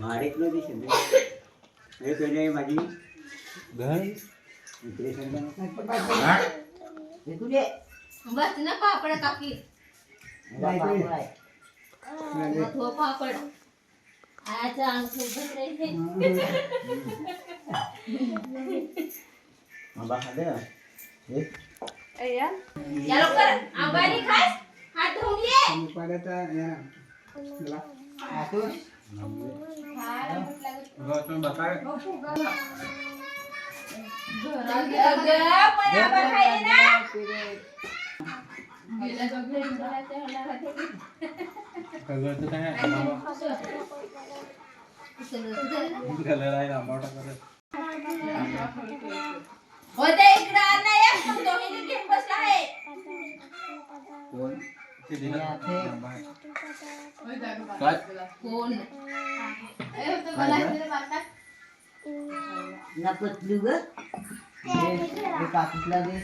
भाडेकलं दिसेल हे पहिले माझी घर इकडे बस ना पापड काकी हो पापड आयाचा अंग सोबत राहिले आंबा खाल्ले हे या लवकर आंबा नाही खास हात धुवून ये पाण्याचा या चला आतून गौतम बकाळ ना पतलू ग काकीला दे